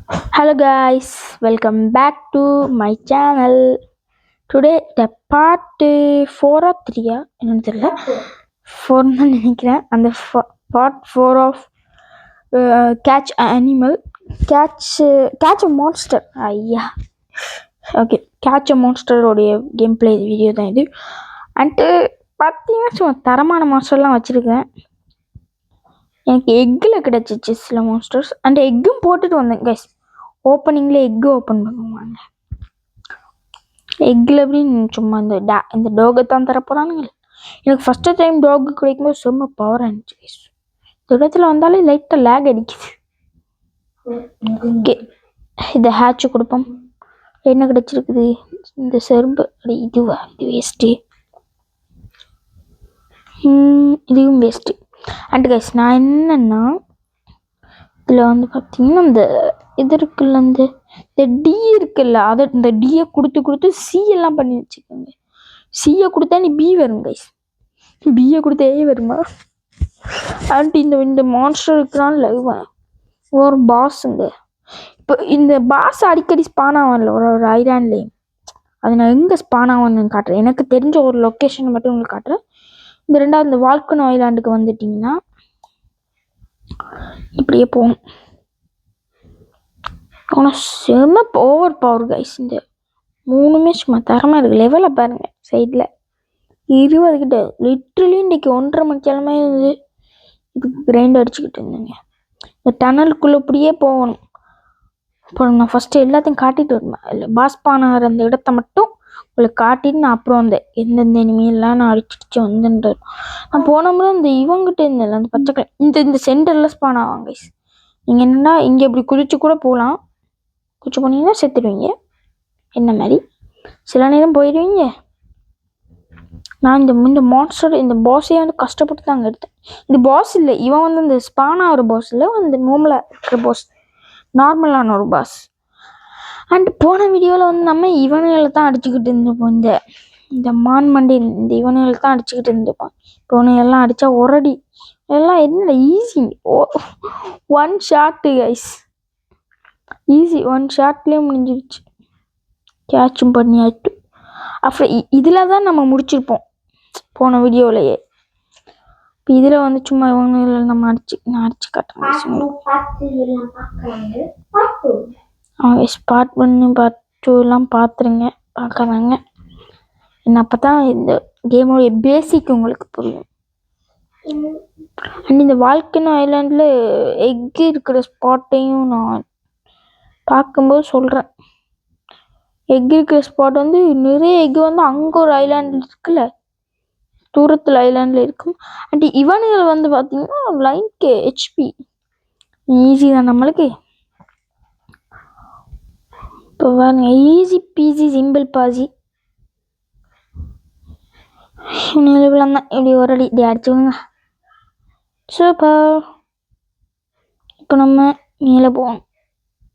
Hello guys, welcome back to my channel. Today the part 4 or 3 என்னன்னு தெரியல 4 தான் நினைக்கிறேன். அந்த part 4 of catch an animal, catch a monster. ஐயா okay, catch a monster உடைய game play video தான் இது. அண்ட் பார்த்தீங்கன்னா சும்மா தரமான மாஸ்டர்லாம் வச்சுருக்கேன். எனக்கு எக்கில் கிடச்சிச்சு சில மாஸ்டர்ஸ். அண்ட் எக்கும் போட்டுட்டு வந்தேன் கைஸ். ஓப்பனிங்கில் எக்கு ஓப்பன் பண்ணுவாங்க. எக்கில் அப்படின்னு சும்மா இந்த டாகை தான் தரப்போகிறானுங்க. எனக்கு ஃபஸ்ட்டு டைம் டாகு கிடைக்கும்போது செம்ம பவர் இருந்துச்சு. இந்த இடத்துல வந்தாலே லைட்டாக லேக் அடிக்குது. ஓகே, இதை ஹேட்சு கொடுப்போம். என்ன கிடச்சிருக்குது? இந்த செருப்பு. இதுவா? இது வேஸ்ட்டு. இதுவும் வேஸ்ட்டு. அண்ட் கைஸ், நான் என்னென்னா இதில் வந்து பார்த்தீங்கன்னா இது இருக்குல்ல, இந்த டி இருக்குல்ல, அதை இந்த டியை கொடுத்து சி எல்லாம் பண்ணி வச்சுக்கோங்க. சியை கொடுத்தா நீ பி வரும் கைஸ், பியை கொடுத்தா ஏ வருமா? அண்ட் இந்த மான்ஸ்டர் இருக்கிறான்ல ஒரு பாஸுங்க. இப்போ இந்த பாஸ் அடிக்கடி ஸ்பான் ஆவான்ல ஒரு ஐலாண்ட்லேயும். அது நான் எங்கே ஸ்பான் ஆவான்னு காட்டுறேன். எனக்கு தெரிஞ்ச ஒரு லொக்கேஷன் மட்டும் உங்களுக்கு காட்டுறேன். இந்த ரெண்டாவது இந்த வால்கனோ ஐலாண்டுக்கு வந்துட்டிங்கன்னா இப்படியே போகணும். ஆனால் செம ஓவர் பவர் கைஸ். இந்த 3மே சும்மா தரமாக இருக்குது. லெவலில் பாருங்கள் சைடில் 20 கிட்ட. லிட்ரலி இன்றைக்கி 1:30 மணிக்கெல்லாமே இதுக்கு கிரைண்ட் அடிச்சுக்கிட்டு இருந்தேங்க. இந்த டனலுக்குள்ளே இப்படியே போகணும். இப்போ நான் ஃபஸ்ட்டு எல்லாத்தையும் காட்டிட்டு வருவேன். இல்லை பாஸ்பான் ஆகிற அந்த இடத்த மட்டும் உங்களுக்கு காட்டிட்டு நான் அப்புறம் எந்தெந்த இனிமையெல்லாம் நான் அடிச்சிடுச்சு வந்துன்றது. நான் போனோம்னா இந்த இவங்கிட்ட இருந்தேன் அந்த பச்சை கலர் இந்த சென்டரில் ஸ்பான் ஆவாங்க கைஸ். நீங்கள் என்னென்னா இங்கே இப்படி குதிச்சு கூட போகலாம். குச்சி போனீங்கன்னா செத்துடுவீங்க. என்ன மாதிரி சில நேரம் போயிடுவீங்க. நான் இந்த மான்ஸ்டர் இந்த பாஸையே வந்து கஷ்டப்பட்டு தாங்க எடுத்தேன். இது பாஸ் இல்லை, இவன் வந்து இந்த ஸ்பான் ஆகிற பாஸ் இல்லை, அந்த நோமில் இருக்கிற பாஸ், நார்மலான ஒரு பாஸ். அண்ட் போன வீடியோவில் வந்து நம்ம இவனுகளை தான் அடிச்சுக்கிட்டு இருந்துப்போம். இந்த மான்மண்டி இந்த இவனுகளை தான் அடிச்சுக்கிட்டு இருந்துப்பான். இப்போ இவனுங்கெல்லாம் அடித்தா ஒரடி எல்லாம் என்ன ஈஸி. 1 ஷாட்டு கைஸ், ஈஸி 1 ஷாட்லேயே முடிஞ்சிருச்சு. கேட்சும் பண்ணியாச்சு. அப்புறம் இதில் தான் நம்ம முடிச்சிருப்போம் போன வீடியோவிலையே. இப்போ இதில் வந்து சும்மா இவங்களை நம்ம நான் அடிச்சு காட்டுறேன். பார்ட் 1 பார்ட் 2 எல்லாம் பார்த்துருங்க, பார்க்குறாங்க என்ன. அப்போ தான் இந்த கேமோடைய பேசிக் உங்களுக்கு புரியும். அண்ட் இந்த வால்கனோ ஐலாண்டில் எக்கு இருக்கிற ஸ்பாட்டையும் நான் பார்க்கும்போது சொல்கிறேன். எக் இருக்கிற ஸ்பாட் வந்து நிறைய எக்கு வந்து அங்கே ஒரு ஐலாண்டில் இருக்குல்ல, தூரத்தில் ஐலாண்டில் இருக்கும். அண்ட் இவனுகள் வந்து பார்த்தீங்கன்னா லைன்க்கு ஹெச்பி ஈஸி தான் நம்மளுக்கு. இப்போ பாருங்க, ஈஸி பீஸி சிம்பிள் பாசி. இவ்வளோ தான். இப்படி ஒரு அடி இப்படி அடிச்சுக்கோங்க. சூப்பர். இப்போ நம்ம மேலே போவோம்.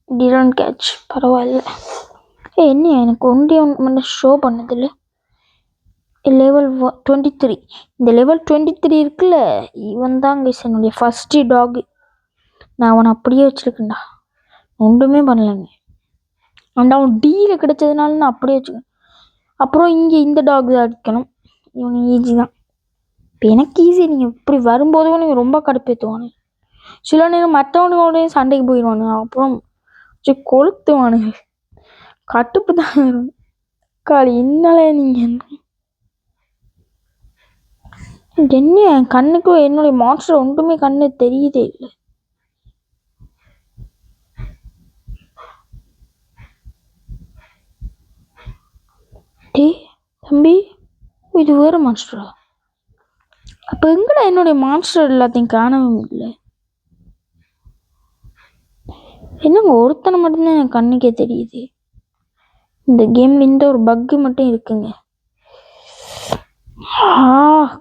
டிடன்ட் கேட்ச், பரவாயில்ல. என்ன எனக்கு ஒன்றே மட்டும் ஷோ பண்ணதில்லை. லெவல் 23. இந்த லெவல் 23 இருக்குல்ல, இவன் தான் கைஸ் என்னுடைய ஃபஸ்ட்டு டாகு. நான் அவனை அப்படியே வச்சுருக்கேன்டா, ஒன்றுமே பண்ணலைங்க. அண்ட் அவன் டீயில் கிடைச்சதுனால நான் அப்படியே வச்சுக்கேன். அப்புறம் இங்கே இந்த டாக் தான் அடிக்கணும். இவனு ஈஸி தான். இப்போ எனக்கு ஈஸி. நீங்கள் இப்படி வரும்போது நீங்கள் ரொம்ப கடுப்பேற்றுவானு. சில நேரம் மற்றவனுடைய சண்டைக்கு போயிடுவானு, அப்புறம் கொளுத்துவானுங்க. கட்டுப்பு தான் காலி. என்னலே நீங்கள் என்ன என் கண்ணுக்கு என்னுடைய மான்ஸ்டர் ஒன்றுமே கண்ணு தெரியுதே இல்லை. டே தம்பி, இது வேறு மான்ஸ்டரா? அப்போ எங்கடா என்னுடைய மான்ஸ்டர் எல்லாத்தையும் காணவும் இல்லை. என்னங்க ஒருத்தனை மட்டும்தான் என் கண்ணுக்கே தெரியுது. இந்த கேமில் இந்த ஒரு பக்கு மட்டும் இருக்குங்க.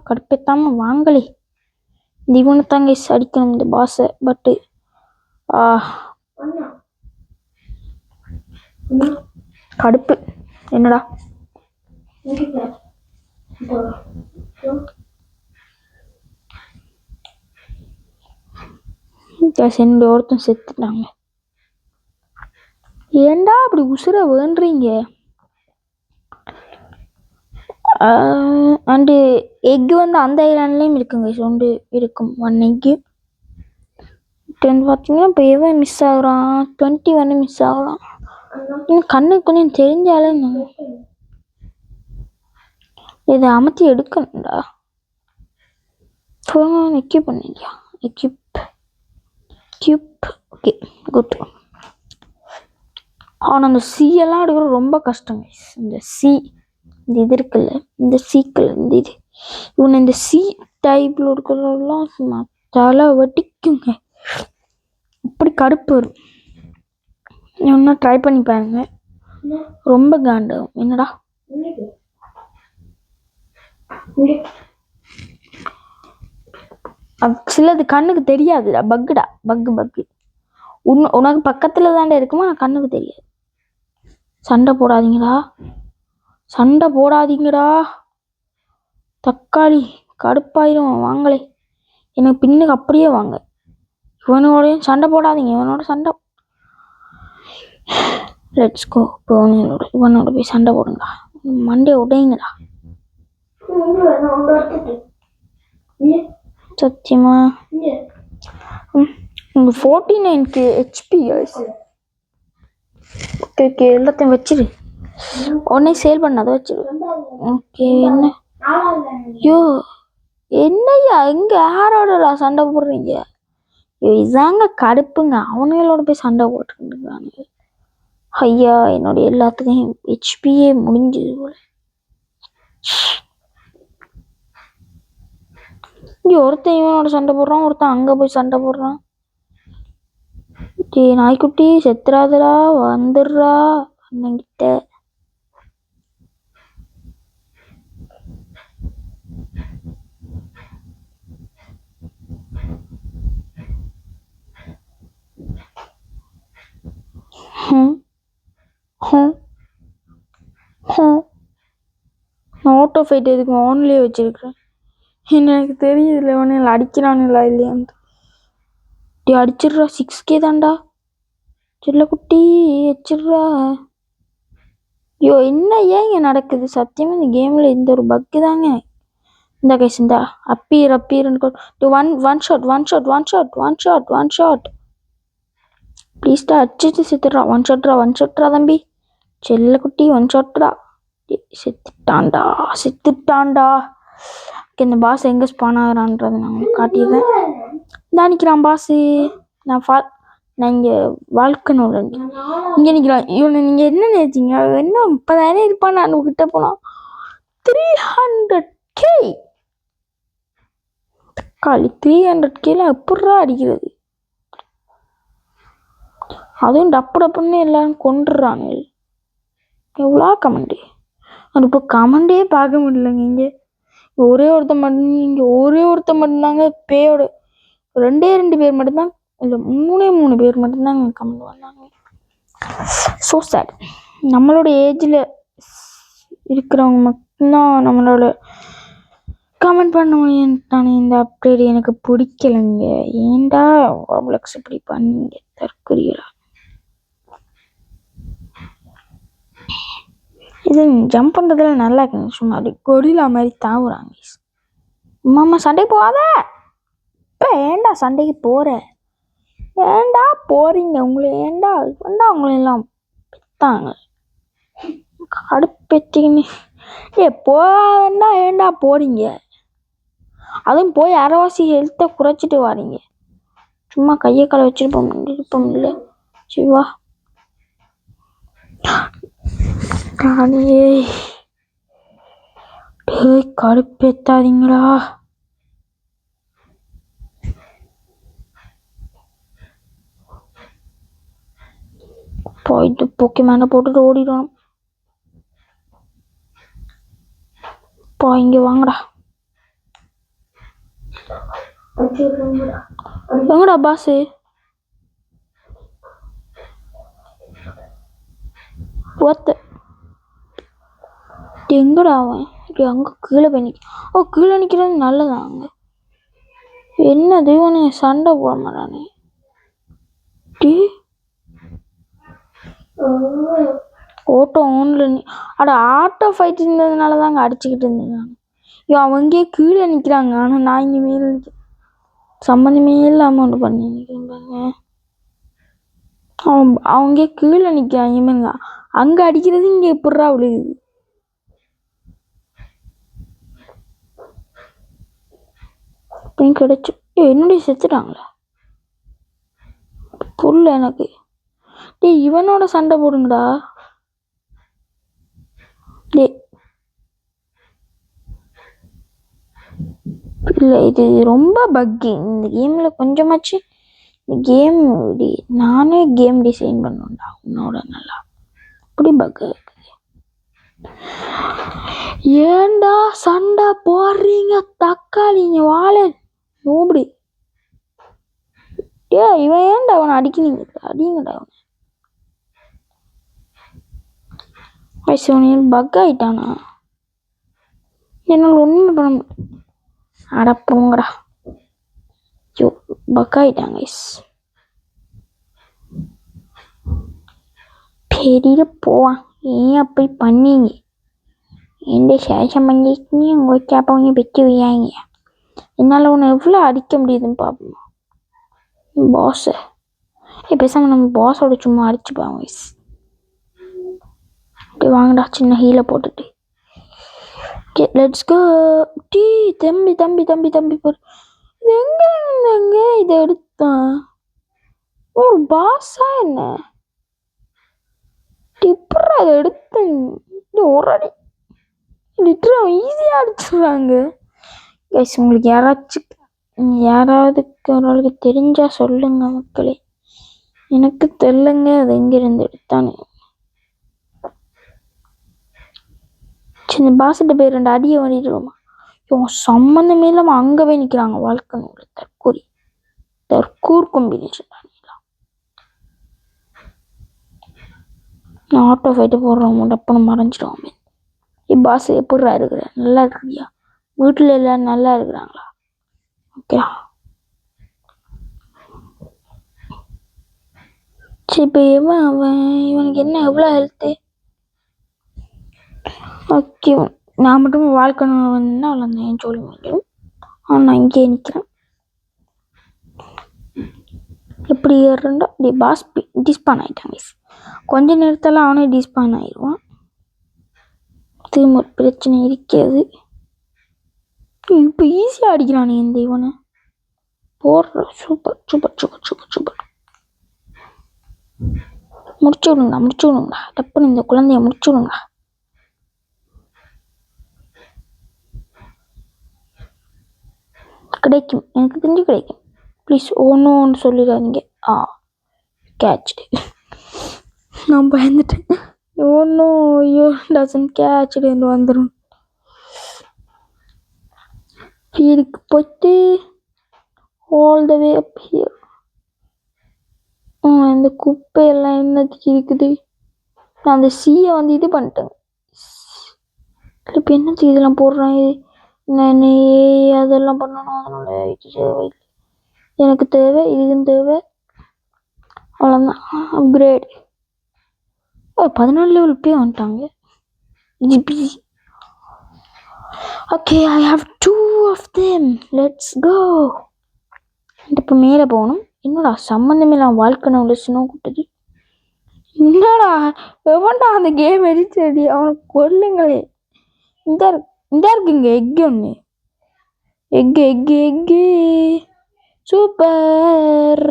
கடுப்பேத்தாம வாங்கலே. இந்த இவனை தாங்க அடிக்கணும் இந்த பாஸை. பட்டு கடுப்பு. என்னடா என்னுடைய ஒருத்தன் செத்துட்டாங்க. ஏன்டா அப்படி உசுர வேண்டுறீங்க? அண்டு எக்கு வந்து அந்த ஐலாண்ட்லேயும் இருக்குங்க. ஒன்று இருக்கும் 1 எக்கு. பார்த்தீங்கன்னா இப்போ எவன் மிஸ் ஆகுறான்? 21 மிஸ் ஆகுறான். கண்ணுக்கு கொஞ்சம் தெரிஞ்சாலே இதை அமர்த்தி எடுக்கணும்டா. எக்யூப் பண்ணியா? Equip okay good. ஆனால் அந்த சீயெல்லாம் எடுக்கிறது ரொம்ப கஷ்டங்க. இந்த சி இந்த இது இருக்குல்ல, இந்த சீக்கில் இந்த இது இவனை இந்த சி டைப்பில் இருக்கிறதெல்லாம் சும்மா தலை வட்டிக்குங்க. இப்படி கடுப்பு வரும். இன்னும் ட்ரை பண்ணி பாருங்க, ரொம்ப காண்டாகும். என்னடா சிலது கண்ணுக்கு தெரியாதுடா. பக்குடா, பக்கு உனக்கு பக்கத்துல தாண்டா இருக்குமா, கண்ணுக்கு தெரியாது. சண்டை போடாதீங்கடா. தக்காளி கடுப்பாயிரும். வாங்களே, எனக்கு பின்னுக்கு அப்படியே வாங்க. இவனோடையும் சண்டை போடாதீங்க. இவனோட சண்டை லெட்ஸ் கோ. இப்போ இவனோட போய் சண்டை போடுங்கடா. மண்டே உடையுங்கடா. சத்தியமா உங்க 49 HP. ஓகே எல்லாத்தையும் வச்சிரு. உடனே சேல் பண்ணாத வச்சிரு. ஓகே. என்ன ஐயோ, என்னையா இங்க யாரோட சண்டை போடுறீங்க? இதாங்க கடுப்புங்க. அவனுங்களோட போய் சண்டை போட்டுருக்காங்க. ஐயா, என்னோட எல்லாத்துக்கும் ஹெச்பியே முடிஞ்சது போல. இங்க ஒருத்தன் இவனோட சண்டை போடுறான், ஒருத்தன் அங்க போய் சண்டை போடுறான். நாய்க்குட்டி செத்துறாதடா, வந்துடுறா அண்ணங்கிட்ட. ஆட்டோ ஃபைட் எதுக்கு ஆன்லேயே வச்சிருக்கிறேன்? எனக்கு தெரியுதுல இவனை அடிக்கிறானுங்களா இல்லையான்ட்டு. அடிச்சிடுறா. 6K தான்டா சில்ல குட்டி, வச்சிடுறா. ஐயோ, என்ன ஏன் இங்கே நடக்குது? சத்தியமாக இந்த கேமில் இந்த ஒரு பக்கு தாங்க. இந்த கைஸ் இந்த அப்பீர்னு ஒன் ஷாட் ப்ளீஸ்டா. அடிச்சிட்டு செத்துடுறா. ஒன் ஷாட்ரா தம்பி. செல்ல குட்டி ஒன் ஷாட்ரா. செத்துட்டான்டா. இந்த பாஸ் எங்கே ஸ்பான் ஆகிறான்றதை நான் உங்களுக்கு காட்டிடுறேன். தான் நிற்கிறான் பாஸு. நான் இங்கே வாழ்க்கணும் இங்கே நிற்கிறான். இவனை நீங்கள் என்ன நினைச்சிங்க? என்ன 30,000 இருப்பான். நான் கிட்ட போனால் 300K. தக்காளி 300Kல எப்படா அடிக்கிறது? அதுவும் டப்புன்னு எல்லாரும் கொண்டுடுறாங்க. எவ்வளோ கமெண்டு. அது இப்போ கமெண்டே பார்க்க முடியலங்க. இங்கே ஒரே ஒருத்த மட்டும்தாங்க பேயோட. 2 பேர் மட்டும்தான், இல்லை 3 பேர் மட்டும்தாங்க கமெண்ட் வந்தாங்க. So sad. நம்மளோட ஏஜில் இருக்கிறவங்க மட்டும்தான் நம்மளோட கமெண்ட் பண்ண முடியும் தானே. இந்த அப்டேட் எனக்கு பிடிக்கலைங்க. ஏன்டா ராப்ளக்ஸ் இப்படி பண்ணீங்க? தற்கொலையா. இது ஜம்ப் பண்ணுறதுல நல்லா இருக்குங்க. சும்மா அப்படி கொரிலா மாதிரி தாவுறாங்க. மாமா சண்டை போகாத. இப்போ ஏண்டா சண்டைக்கு போகிற? ஏண்டா போகிறீங்க? உங்களெல்லாம் பெத்தாங்க கடுப்பெத்தின்னு. போகாதண்டா. ஏண்டா போகிறீங்க? அதுவும் போய் அரைவாசி ஹெல்த்தை குறைச்சிட்டு வாரீங்க. சும்மா கையை காலை வச்சுருப்போம் இல்லை சிவா. கடுப்பேத்தாதீங்களா? போயிட்டு போக்கிமேனை போட்டுட்டு ஓடிடணும். இங்கே வாங்கடா. எங்கடா பாஸு? எங்கடா அவன்? அங்கே கீழே போய் கீழே நிற்கிறது நல்லதாங்க. என்ன தெய்வனே, சண்டை போட மாட்டானே. ஓட்டோ ஓன்ல அட ஆட்டோ ஃபைட் இருந்ததுனால தாங்க அடிச்சுக்கிட்டு இருந்தேன். ஐயோ அவங்க கீழே நிற்கிறாங்க. ஆனால் நான் இங்கே மேலே சம்மந்தமே இல்லாமல் ஒன்று பண்ணி நிற்கிறேன் பாருங்க. அவங்க கீழே நிற்கிறாங்க. இவங்க அங்கே அடிக்கிறது இங்கே எப்படா விழுகுது. கிடைச்சு என்னுடைய செத்துட்டாங்களே புல்ல எனக்கு. இவனோட சண்டை போடுங்கடா. இல்லை இது ரொம்ப பக்கி இந்த கேமில். கொஞ்சமாச்சு இந்த கேம் நானே கேம் டிசைன் பண்ணுவேன்டா உன்னோட நல்லா. அப்படி பக்கு இருக்குது. ஏண்டா சண்டை போடுறீங்க தக்காளிங்க வாழ நோபடி. இவன் ஏன்டா அவனை அடிக்கிறீங்க? அடிங்கடா அவனை. பக் ஆயிட்டானா? என்னால் ஒன்றுமே பண்ண முடியும். அடப்போங்கடா. ஐயோ பக் ஆயிட்டாங்க. பெரிய போவான். ஏன் அப்படி பண்ணீங்க? எந்த சேஷம் பண்ணிக்கிங்க உங்க கேப்பவங்க பெற்று வையாங்க. என்னால் உன்னை எவ்வளோ அடிக்க முடியுதுன்னு பார்ப்போம். பாஸை பேசாமல் நம்ம பாஸோட சும்மா அடிச்சுப்பாங்க. வாங்கடா சின்ன ஹீலை போட்டுட்டு. Let's go. தம்பி தம்பி தம்பி தம்பி போடு. இது எங்க இதை எடுத்தான்? ஒரு பாஸா என்ன டிப்பரா அதை எடுத்தேன். ஒரு அடி லிட்டராக ஈஸியாக அடிச்சிடுறாங்க. கைஸ் உங்களுக்கு யாராவதுக்கு ஓரளவுக்கு தெரிஞ்சா சொல்லுங்க மக்களே. எனக்கு தெரியலங்க அது எங்கிருந்து எடுத்தானு. சின்ன பாசிட்ட பேர் 2 அடியை பண்ணிடுவோமா? இவங்க சம்மந்தமே இல்லாமல் அங்கே போய் நிற்கிறாங்க. வாழ்க்கை தற்கூர் காம்பினேஷன். நான் ஆட்டோ ஃபைட்டு போடுறவங்க டப்புன்னு மறைஞ்சிடுவாங்க. பாஸ் எப்படிரா இருக்கிற? நல்லா இருக்கிறியா? வீட்டில் எல்லாரும் நல்லா இருக்கிறாங்களா? ஓகே சரி. இப்போ இவனுக்கு என்ன எவ்வளோ ஹெல்த்து? ஓகே நான் மட்டும் வாழ்க்கை வந்தேன்னா அவ்வளோ அந்த என் சொல்லி முடியும். ஆனால் நான் இங்கேயே நிற்கிறேன். எப்படி ஏறுறா? அப்படி பாஸ் டிஸ்பான் ஆகிட்டாங்க. கொஞ்ச நேரத்தில் அவனே டிஸ்பான் ஆயிடுவான். திரும்ப ஒரு பிரச்சனை இருக்கிறது. இப்போ ஈஸியாக அடிக்கிறானே இந்த இவனை போடுற. Super super super super super. முடிச்சு விடுங்கடா. டப்புன்னு இந்த குழந்தைய முடிச்சு விடுங்கடா. கிடைக்கும், எனக்கு தெரிஞ்சு கிடைக்கும். ப்ளீஸ் ஒன்று சொல்லிடாதீங்க. கேட்ச். நான் பயந்துட்டேன். ஐயோ டசன் கேட்ச் வந்துடும். வீடுக்கு போயிட்டு all the way up here. இந்த குப்பையெல்லாம் என்னத்துக்கு இருக்குது? நான் அந்த சீயை இது பண்ணிட்டேங்க. இப்போ என்னத்துக்கு இதெல்லாம் போடுறேன்? நான் அதெல்லாம் பண்ணணும். அதனால எனக்கு தேவை இதுன்னு தேவை. அவ்வளோதான். அப்கிரேட் 14 லெவல் போய் வந்துட்டாங்க. Okay I have 2 of them. Let's go. இப்போ மேலே போகணும். என்னடா சம்மந்தமே நான் வாழ்க்கை உள்ள ஸ்னோ கூட்டது. என்னடா எவன்டா அந்த கேம் எடிச்சடி? அவனுக்கு கொல்லுங்களே. இந்த இருக்குங்க எக்கு ஒன்று. Egg super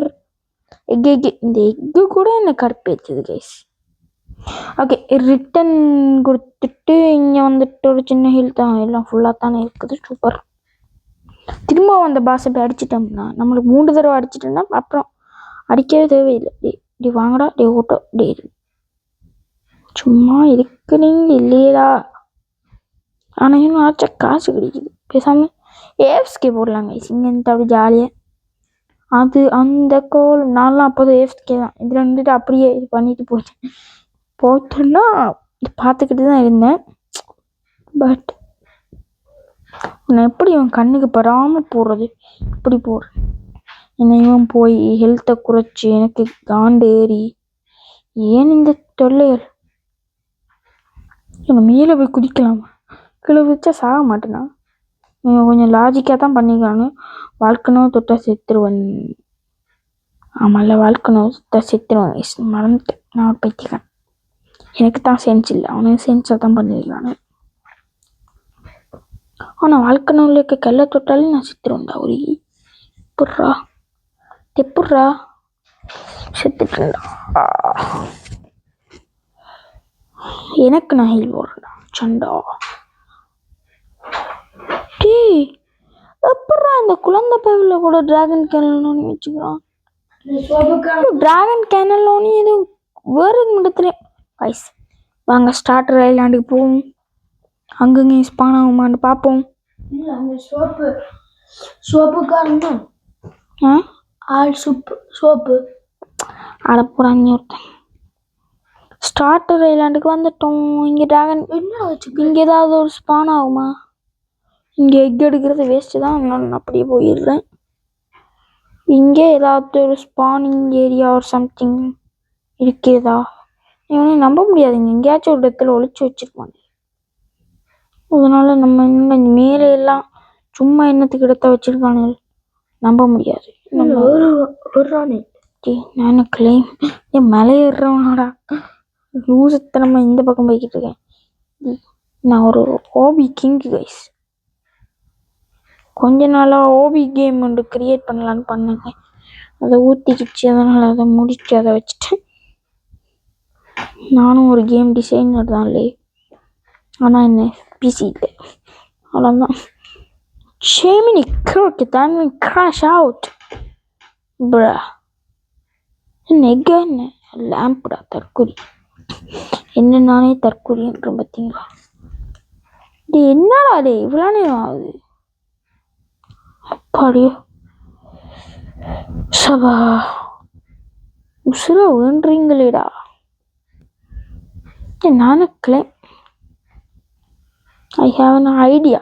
egg. இந்த எக்கு கூட என்ன கடுப்பேற்றுது கைஸ். ஓகே ரிட்டன் கொடுத்துட்டு இங்கே வந்துட்டு ஒரு சின்ன ஹில் தான். எல்லாம் ஃபுல்லாக தானே இருக்குது. சூப்பர். திரும்ப அந்த பாஸை போய் அடிச்சிட்டோம்னா நம்மளுக்கு 3 தடவை அடிச்சிட்டோம்னா அப்புறம் அடிக்கவே தேவையில்லை. டே வாங்கடா. டே ஓட்டோ. டே சும்மா இருக்கிறீங்க இல்லையா? ஆனால் இன்னும் ஆச்சா காசு கிடைக்குது. பேசாமல் ஏஎஃப்ஸ்கே போடலாங்க. இங்கே அப்படி ஜாலியாக அது அந்த கோல். நான்லாம் அப்போதும் ஏஎஃப்ஸ்கே தான். இதில் வந்துட்டு அப்படியே இது பண்ணிட்டு போயிட்டோன்னா பார்த்துக்கிட்டு தான் இருந்தேன். பட் நான் எப்படி இவன் கண்ணுக்கு படாமல் போடுறது? இப்படி போடுறேன். என்ன இவன் போய் ஹெல்த்தை குறைச்சி எனக்கு காண்டு ஏறி ஏன் இந்த தொல்லைகள்? இவங்க மேலே போய் குதிக்கலாமா? கீழே குதிச்சா சாக மாட்டேனா? இவங்க கொஞ்சம் லாஜிக்காக தான் பண்ணிக்கிறாங்க. வாழ்க்கணும் தொட்டா செத்துருவன். ஆமாம்ல, வாழ்க்கணும் தொட்டா செத்துருவேன். மறந்துட்டேன், நான் பைத்தியக்காரன். எனக்கு தான் சென்ஸ் இல்லை, அவனுக்கு சென்ஸாக தான் பண்ணிக்கிறாங்க. ஆனால் வாழ்க்கணும்ல இருக்க கல்லை தொட்டாலே நான் செத்துருவேன்டா. ஒரு புட்றா தெப்புட்றா செத்துட்டேன்டா. எனக்கு நான் ஹீல் போடுறேன்டா சண்டா. டேய், எப்படா இந்த குழந்தை பையில கூட டிராகன் கேனல் வச்சுக்கிறான்? டிராகன் கேனல் எதுவும் வேறு இடத்துல வைஸ். வாங்க ஸ்டார்டர் ஐலாண்டுக்கு போவோம். அங்கங்கே ஸ்பான் ஆகுமான்னு பார்ப்போம். இல்லை, அங்கே சோப்புக்காரன் தான். ஆள் சோப்பு அடப்புறாங்க ஒருத்தன். ஸ்டார்டர் ஐலாண்டுக்கு வந்துட்டோம். இங்கே டிராகன் என்ன வச்சு இங்கே ஏதாவது ஒரு ஸ்பான் ஆகுமா? இங்கே எக் எடுக்கிறது வேஸ்ட்டு தான், நான் அப்படியே போயிடுறேன். இங்கே ஏதாவது ஒரு ஸ்பானிங் ஏரியா ஒரு சம்திங் இருக்கிறதா? இவனை நம்ப முடியாதுங்க, எங்கேயாச்சும் ஒரு இடத்துல ஒழிச்சு வச்சிருப்பாங்க. அதனால நம்ம இந்த மேலே எல்லாம் சும்மா என்னத்துக்கு இடத்த வச்சிருக்கானுங்க, நம்ப முடியாது. நான் கிளைம் என் மலை ஏறுறவனோடா லூசத்தனமா இந்த பக்கம் போய்கிட்டு இருக்கேன். நான் ஒரு ஓபி கிங்கு கைஸ். கொஞ்ச நாளாக ஓபி கேம் ஒன்று கிரியேட் பண்ணலான்னு பண்ணேங்க. அதை ஊற்றிக்கிச்சு, அதனால் அதை முடிச்சு அதை வச்சுட்டேன். நானும் ஒரு கேம் டிசைனர் தான் இல்லை, ஆனால் என்ன பிசி இல்லை. அவ்வளோதான். ஷேமினி கிரோக்கு தான் கிராஷ் அவுட் ப்ரா. என்ன எக்கா என்ன லேம்புடா தற்கொலை. என்ன நானே தற்கொலை என்று பார்த்தீங்களா? இது என்னடா டே இவ்வளோ நேரம் ஆகுது? அப்பாடியோ சபா உசுர வேண்டுறீங்களேடா. நானும் claim I have an idea.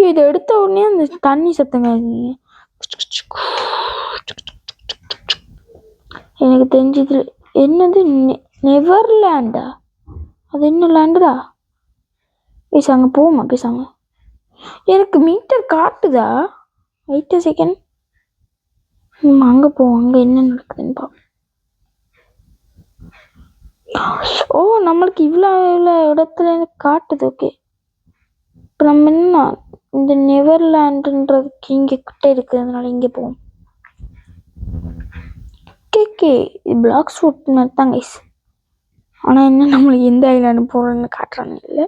இதை எடுத்த உடனே அந்த தண்ணி சத்தங்க எனக்கு தெரிஞ்சது. என்னது நெவர்லேண்டா? அது என்ன லேண்டுடா? பேசாங்க போமா பேசாங்க. எனக்கு மீட்டர் காட்டுதா? Wait a second. அங்கே போவோம், அங்கே என்ன நடக்குதுன்னு பார்ப்போம். ஓ, நம்மளுக்கு இவ்வளோ இடத்துல எனக்கு காட்டுது. ஓகே, இப்போ நம்ம என்ன இந்த நெவர்லேண்டுன்றதுக்கு இங்கே கிட்ட இருக்குது, அதனால இங்கே போவோம். ஓகே, இது பிளாக்ஸ் ஃபுட் மாதிரி தான் கைஸ். ஆனால் என்ன நம்மளுக்கு எந்த ஐலாண்டு போகிறோன்னு காட்டுறாங்க இல்லை,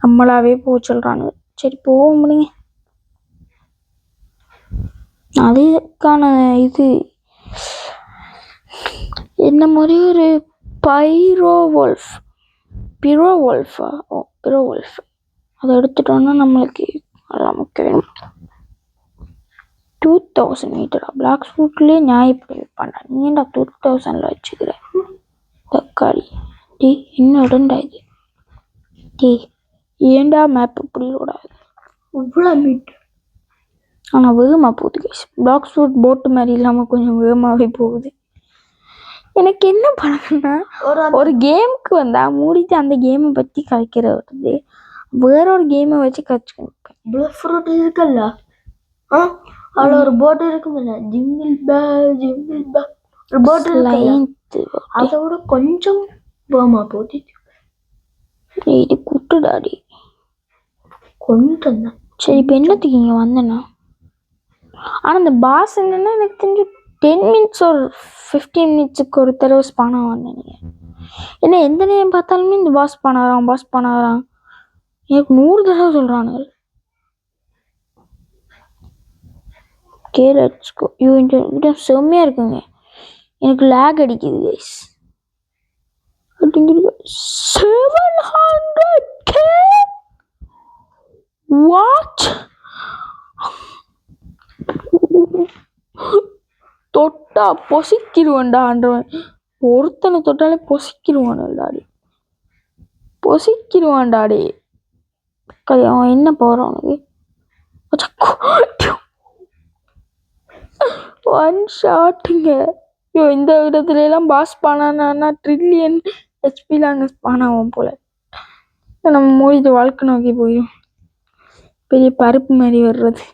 நம்மளாவே போக சொல்கிறாங்க. சரி போக முடியுங்க. அதுக்கான இது என்ன மாதிரி ஒரு பிரோவோல்ஃபா அதை எடுத்துட்டோன்னா நம்மளுக்கு எல்லாம் முக்கியம். 2000 மீட்டரா? பிளாக் ஸ்பூட்லேயே நியாயப்படி வைப்பாண்டா. நீ ஏன்டா 2000 வச்சுக்கிற தக்காளி? டே என்ன இடம்டா இது? டே ஏண்டா மேப் இப்படி ஓடாது? இவ்வளோ மீட்டர் ஆனால் வேகமாக போகுது கைஸ். பிளாக் ஸ்பூட் போட்டு மாதிரி இல்லாமல் கொஞ்சம் வேகமாகவே போகுது. எனக்கு என்ன பண்ணணும்னா, ஒரு கேமுக்கு வந்தால் மூடிட்டு அந்த கேமை பற்றி கதைக்கிறது, வேற ஒரு கேமை வச்சு கற்றுக்கணும். பிளாக் ஃப்ரூட் இருக்குல்ல, அதில் ஒரு போட்டு இருக்குமில்ல, ஜிங்கிள் பே ஒரு போட்டு இருக்கு, அதோட கொஞ்சம் வேகமாக போகுது. இது குட்டுடாடி கொஞ்சம் தான். சரி, இப்போ என்னத்துக்கு இங்கே வந்தேன்னா, ஆனால் இந்த பாஸ் என்னென்னா எனக்கு தெரிஞ்சு 10 மினிட்ஸ் ஒரு 15 மினிட்ஸுக்கு ஒரு தடவை ஸ்பானாக வந்தேன். நீங்கள் ஏன்னா எந்த நேரம் பார்த்தாலுமே இந்த பாஸ் பண்ணாராம் எனக்கு 100 தடவை சொல்கிறானுங்க. Okay let's go. இந்த செம்மையாக இருக்குங்க. எனக்கு லேக் அடிக்குது கைஸ். 700K what? தொட்டா பொசிக்கிடுவான்டான்றவன் ஒருத்தனை தொட்டாலே பொசிக்கிடுவான்டாடி, பொசிக்கிடுவான்டாடி. அவன் என்ன போகிறான் உனக்கு? ஒன் ஷாட்டுங்க. ஐயோ இந்த இடத்துல எல்லாம் பாஸ் பானானா ட்ரில்லியன் ஹெச்பியில் அங்கே ஸ்பான் ஆகும் போல. நம்ம மூடிட்டு வாழ்க்கை நோக்கி போயிடும். பெரிய பருப்பு மாதிரி வர்றது.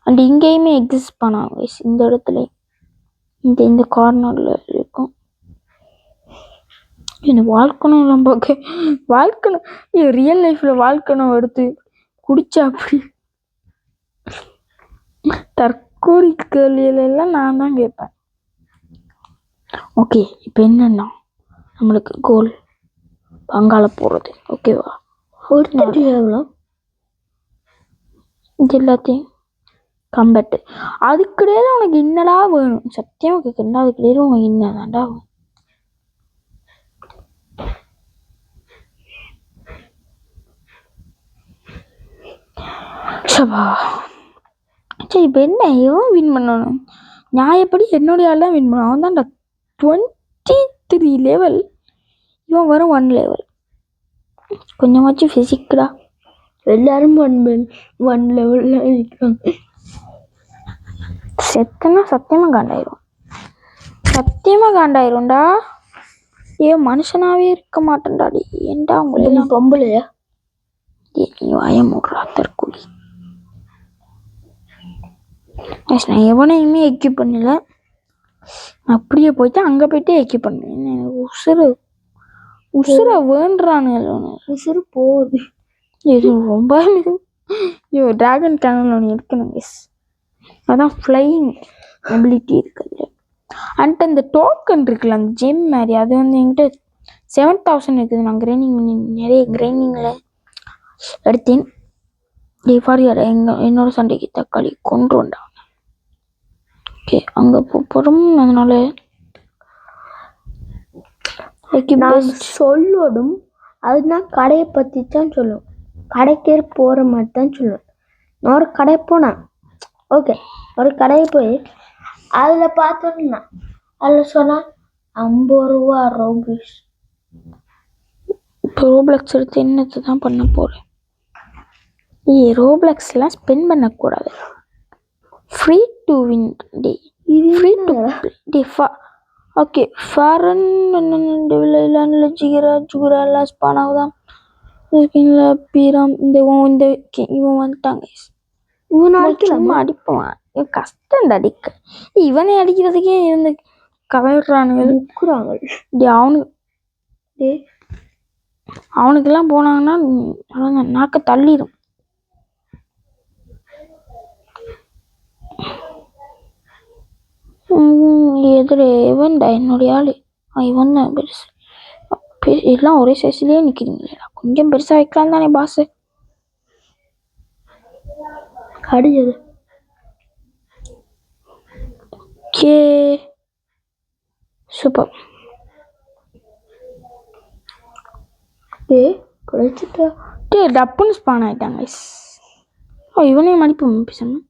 அண்ட் இங்கேயுமே எக்ஸிஸ்ட் பண்ணாங்க இந்த இடத்துல. இந்த கார்னர்ல இருக்கும். இந்த வாழ்க்கணும் எல்லாம் பார்க்க வாழ்க்கணும் ரியல் லைஃப்ல வாழ்க்கணும் எடுத்து குடிச்சா அப்படி தற்கூரி கேள்வியிலெல்லாம் நான் தான் கேட்பேன். ஓகே இப்போ என்னன்னா நம்மளுக்கு கோல் பங்காள போகிறது. ஓகேவா? எவ்வளோ இது எல்லாத்தையும் கம்பெட்டு அதுக்கிடையில உனக்கு என்னடா வேணும்? சத்தியமாக கேட்குறா அதுக்கிடையில உனக்கு என்னதான்டா வேணும்? சரி இப்போ என்ன இவன் வின் பண்ணணும்? நியாயப்படி என்னுடைய ஆள் தான் வின் பண்ணணும். அவன் தான்டா 23 லெவல், இவன் வரும் 1 லெவல். கொஞ்சமாச்சும் ஃபிசிக்டா. எல்லாரும் 1 லெவலில் இருக்கிறாங்க. செத்தனா சத்தியமாக காண்டாயிரும். சத்தியமாக காண்டாயிரும்டா. மனுஷனாவே இருக்க மாட்டேன்டாடி. ஏன்டா உங்களெல்லாம் பொம்பளையா? நீ வாயமுடுறா தற்கொலை. நான் எவனையுமே எக்யூப் பண்ணல. அப்படியே போயிட்டு அங்கே போயிட்டு எக்யூப் பண்ணேன். உசுரை வேண்டுறானுங்க. உசுறு போகுது. இது ரொம்ப டிராகன் கேனல் ஒன்று இருக்கணும். எஸ் அதான் ஃப்ளையிங் எபிலிட்டி இருக்குது. அண்ட் அந்த டோக்கன் இருக்குல்ல அந்த ஜெம் மாதிரி, அது வந்து என்கிட்ட 7000 இருக்குது. நான் கிரைண்டிங் பண்ணி நிறைய கிரைண்டிங்கில் எடுத்தேன். ஃபாரியார் என்னோட சண்டைக்கு தக்காளி கொண்டு வந்தாங்க. ஓகே அங்கே போகிறோம். அதனால சொல்லணும். அதுனா கடையை பற்றி தான் சொல்லும். கடைக்கு போகிற மாதிரி தான் சொல்லுவேன். நான் ஒரு கடை போனேன். ஓகே ஒரு கடையை போய் அதில் பார்த்தோன்னா அதில் சொன்னால் 50 ரூபா ரோபிஸ். இப்போ ரோப்ளக்ஸ் எடுத்து என்னத்தை தான் பண்ண போகிறேன்? ரோப்ளக்ஸ்லாம் ஸ்பெண்ட் பண்ணக்கூடாது. Free to win day. Free to day okay ஃபாரன் விளையாடல ஜிகரா ஜுகுராலாம் ஸ்பான் ஆகுதான். பீராம் இந்த இவன் வந்துட்டாங்க. இவனை அடிக்கலாமா? அடிப்பான். கஷ்டம் அடிக்க. இவனை அடிக்கிறதுக்கே இருந்து கவர்றானுங்க. அவனுக்கெல்லாம் போனாங்கன்னா நாக்க தள்ளிடும். எதிரே இவன்டா என்னுடைய ஆளு. இவன் தான் பெருசு. எல்லாம் ஒரே சைஸ்லயே நிக்கிறீங்களா? கொஞ்சம் பெருசா வைக்கலாம் தானே பாஸ். அடிச்சது ஓகே சூப்பர். கிடைச்சிட்டா டப்புன்னு ஸ்பான் ஆயிட்டாங்க. இவனையும் மடிப்பு பேசணும்.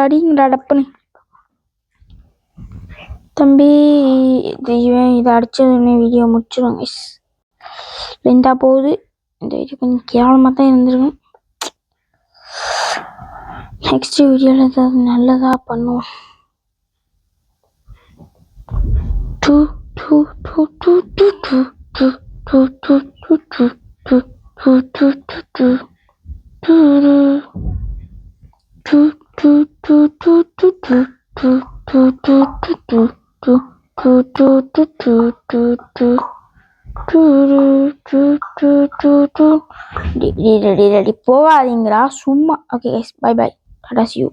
அடிங்கடா தம்பி. இதை அடிச்சதுன்னு வீடியோ முடிச்சிடுவாங்க. லெந்தா போகுது. இந்த வீடியோ கொஞ்சம் கேவலமாக தான் இருந்திருக்கும். நெக்ஸ்ட் வீடியோவில் ஏதாவது நல்லதாக பண்ணுவோம். போகாதீங்களா சும்மா. Okay bye bye. டாடா see you.